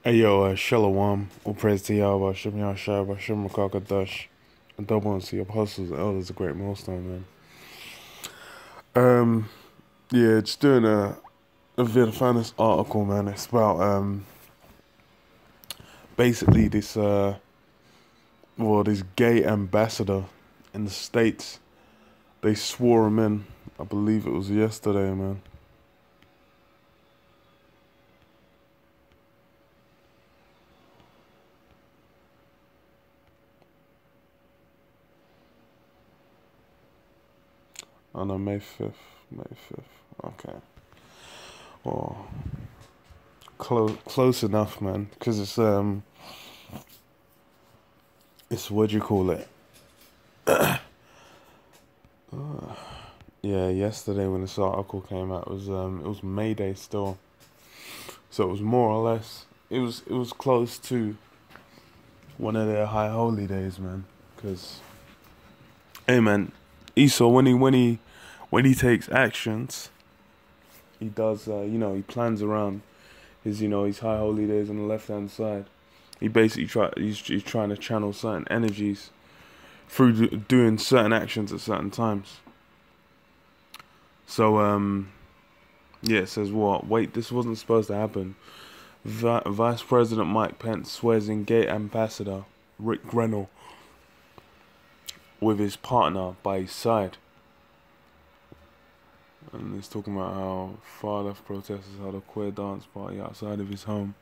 Hey yo, Shalom, all praise to Yahweh, Shem Yahshua, Shem Rakakadash, and double honor to your apostles and elders of GreatMillStone, man. Yeah, just doing a video, found this article, man. It's about basically this this gay ambassador in the States. They swore him in. I believe it was yesterday, man. Oh no, May 5th. May 5th. Okay. Well, close enough, man. Because it's what do you call it? Yeah, yesterday when this article came out, it was May Day still. So it was more or less, it was close to one of their high holy days, man. Because, hey, man, Esau, when he takes actions, he does, he plans around his high holy days on the left hand side. He basically he's trying to channel certain energies through doing certain actions at certain times. So yeah, it says what? Wait, this wasn't supposed to happen. Vice President Mike Pence swears in gay ambassador Rick Grenell with his partner by his side. And he's talking about how far-left protesters held a queer dance party outside of his home.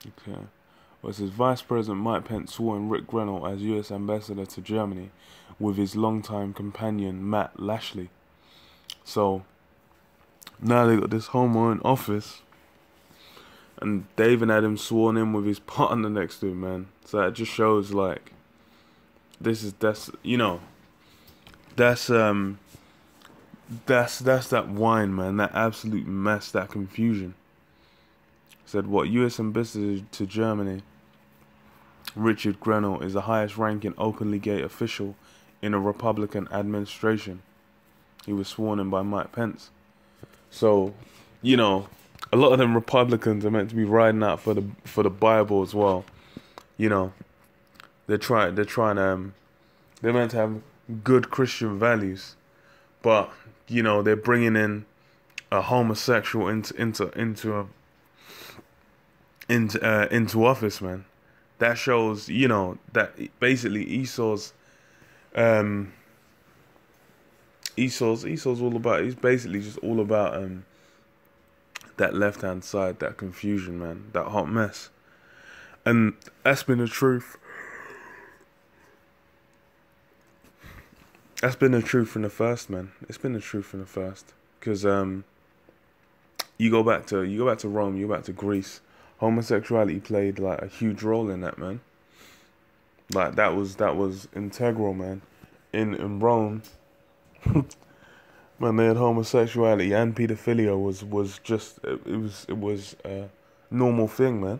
Okay. Well, it says Vice President Mike Pence swore in Rick Grenell as U.S. ambassador to Germany with his longtime companion Matt Lashley. So now they got this homo in office, and they even had him sworn in with his partner next to him, man. So that just shows, like, that's that wine, man. That absolute mess, that confusion. Said what? U.S. ambassador to Germany Richard Grenell is the highest ranking openly gay official in a Republican administration. He was sworn in by Mike Pence. So, a lot of them Republicans are meant to be riding out for the Bible as well. They're meant to have good Christian values, but they're bringing in a homosexual into office, man. That shows, that basically Esau's all about. He's basically just all about that left hand side, that confusion, man, that hot mess, and that's been the truth. That's been the truth from the first, man. It's been the truth from the first, because you go back to Rome, you go back to Greece. Homosexuality played like a huge role in that, man. Like that was integral, man. In Rome, man, they had homosexuality and pedophilia was just it was a normal thing, man.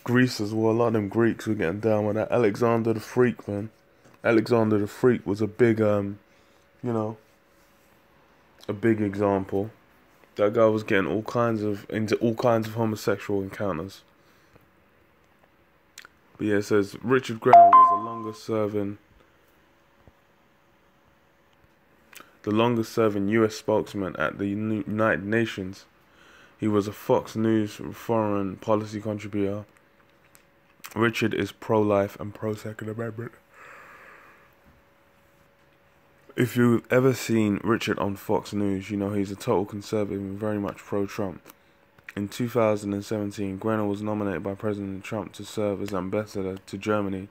Greece as well. A lot of them Greeks were getting down with that. Alexander the Freak, man. Alexander the Freak was a big a big example. That guy was getting into all kinds of homosexual encounters. But yeah, it says Richard Grenell was the longest serving US spokesman at the United Nations. He was a Fox News foreign policy contributor. Richard is pro-life and pro-Second Amendment. If you've ever seen Richard on Fox News, he's a total conservative and very much pro-Trump. In 2017, Grenell was nominated by President Trump to serve as ambassador to Germany.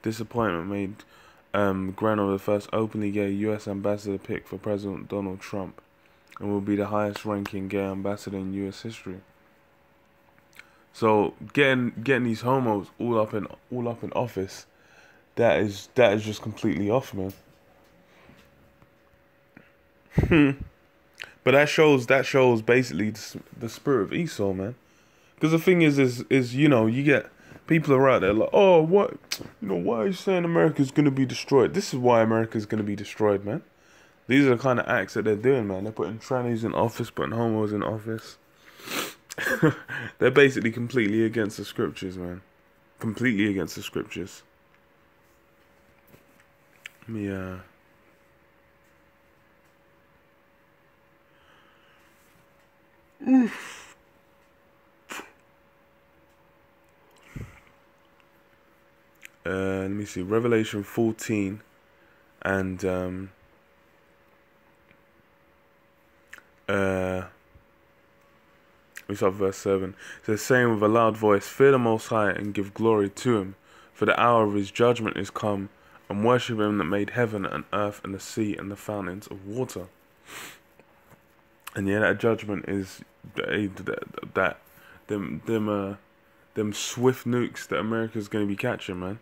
This appointment made Grenell the first openly gay U.S. ambassador picked for President Donald Trump, and will be the highest-ranking gay ambassador in U.S. history. So getting these homos all up in office, that is just completely off, man. But that shows basically the spirit of Esau, man. Because the thing is you get people are out there like, oh, what, why are you saying America's gonna be destroyed? This is why America's gonna be destroyed, man. These are the kind of acts that they're doing, man. They're putting trannies in office, putting homos in office. They're basically completely against the scriptures, man. Completely against the scriptures. Let me see. Revelation 14 and we start verse 7. It says, saying with a loud voice, fear the Most High and give glory to him, for the hour of his judgment is come, and worship him that made heaven and earth and the sea and the fountains of water. And yeah, that judgment is them swift nukes that America's going to be catching, man.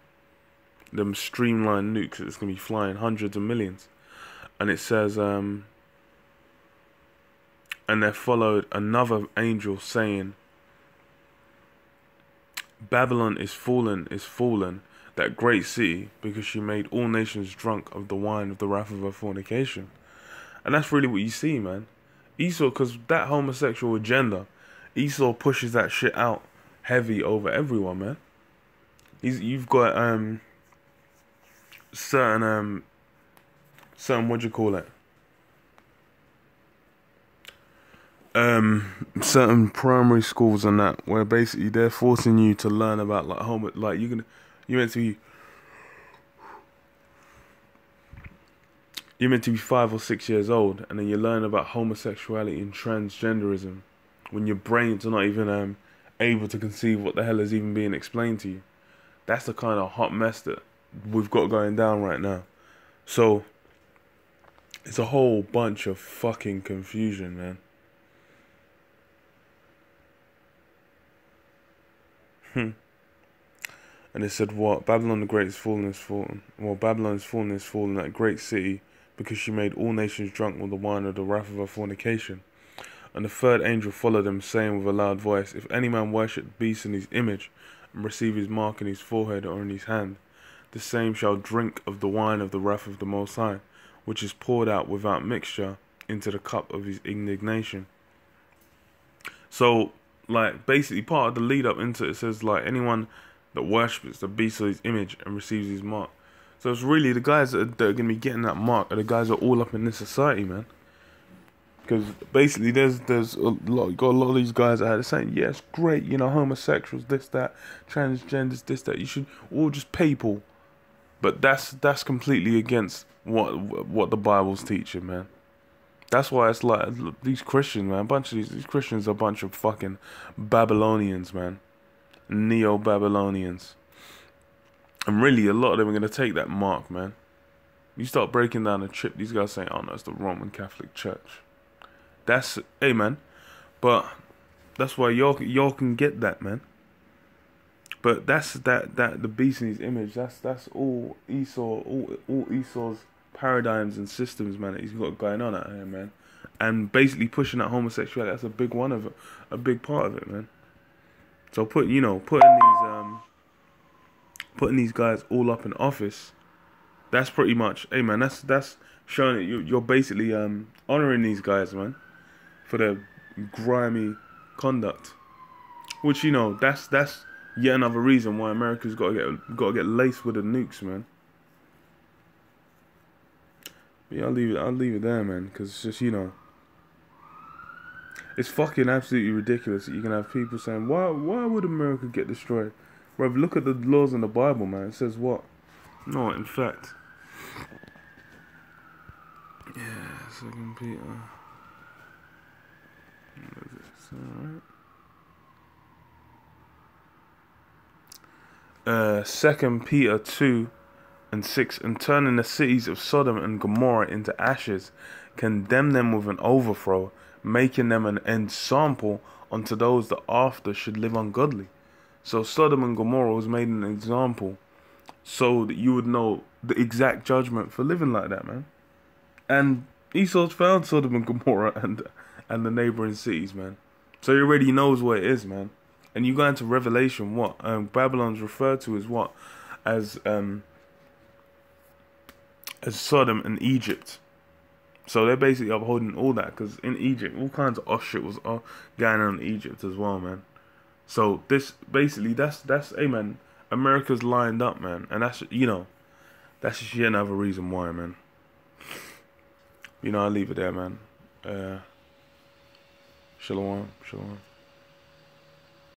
Them streamlined nukes that's going to be flying hundreds of millions. And it says, and there followed another angel saying, Babylon is fallen, that great city, because she made all nations drunk of the wine of the wrath of her fornication. And that's really what you see, man. Esau, because that homosexual agenda, Esau pushes that shit out heavy over everyone, man. You've got certain what do you call it? Certain primary schools and that, where basically they're forcing you to learn about you're meant to be 5 or 6 years old, and then you learn about homosexuality and transgenderism when your brains are not even able to conceive what the hell is even being explained to you. That's the kind of hot mess that we've got going down right now. So it's a whole bunch of fucking confusion, man. And it said, what? Babylon the Great is fallen. Well, Babylon is fallen, that great city, because she made all nations drunk with the wine of the wrath of her fornication. And the third angel followed them, saying with a loud voice, if any man worship the beast in his image, and receive his mark in his forehead or in his hand, the same shall drink of the wine of the wrath of the Most High, which is poured out without mixture into the cup of his indignation. So, basically part of the lead up into it says, anyone that worships the beast or his image and receives his mark. So it's really the guys that are going to be getting that mark are the guys that are all up in this society, man. Because basically there's a lot, you got a lot of these guys that are saying, yes, great, homosexuals, this, that, transgenders, this, that, you should all just people. But that's completely against what the Bible's teaching, man. That's why it's these Christians, man. A bunch of these Christians are a bunch of fucking Babylonians, man. Neo-Babylonians. And really, a lot of them are going to take that mark, man. You start breaking down the chip, these guys saying, oh no, it's the Roman Catholic Church. That's, hey, man. But that's why y'all can get that, man. But that's the beast in his image. That's all Esau, all Esau's paradigms and systems, man, that he's got going on out here, man. And basically pushing that homosexuality, that's a big one of it, a big part of it, man. So putting these guys all up in office, that's pretty much, hey man, that's showing that you're basically honoring these guys, man, for their grimy conduct. Which that's yet another reason why America's got to get laced with the nukes, man. Yeah, I'll leave it there, man, because it's just, it's fucking absolutely ridiculous that you can have people saying, why would America get destroyed? Bruv, look at the laws in the Bible, man. It says what? No, in fact. Yeah, 2 Peter. Alright. 2 Peter 2:6, and turning the cities of Sodom and Gomorrah into ashes, condemn them with an overthrow, making them an ensample unto those that after should live ungodly. So Sodom and Gomorrah was made an example, so that you would know the exact judgment for living like that, man. And Esau's found Sodom and Gomorrah and the neighboring cities, man. So he already knows what it is, man. And you go into Revelation, what? Babylon's referred to as what? As Sodom and Egypt. So they're basically upholding all that, because in Egypt, all kinds of off shit was going on in Egypt as well, man. So this basically, that's hey man, America's lined up, man, and that's, you know, that's just yet another reason why, man. You know, I'll leave it there, man. Shalom, shalom.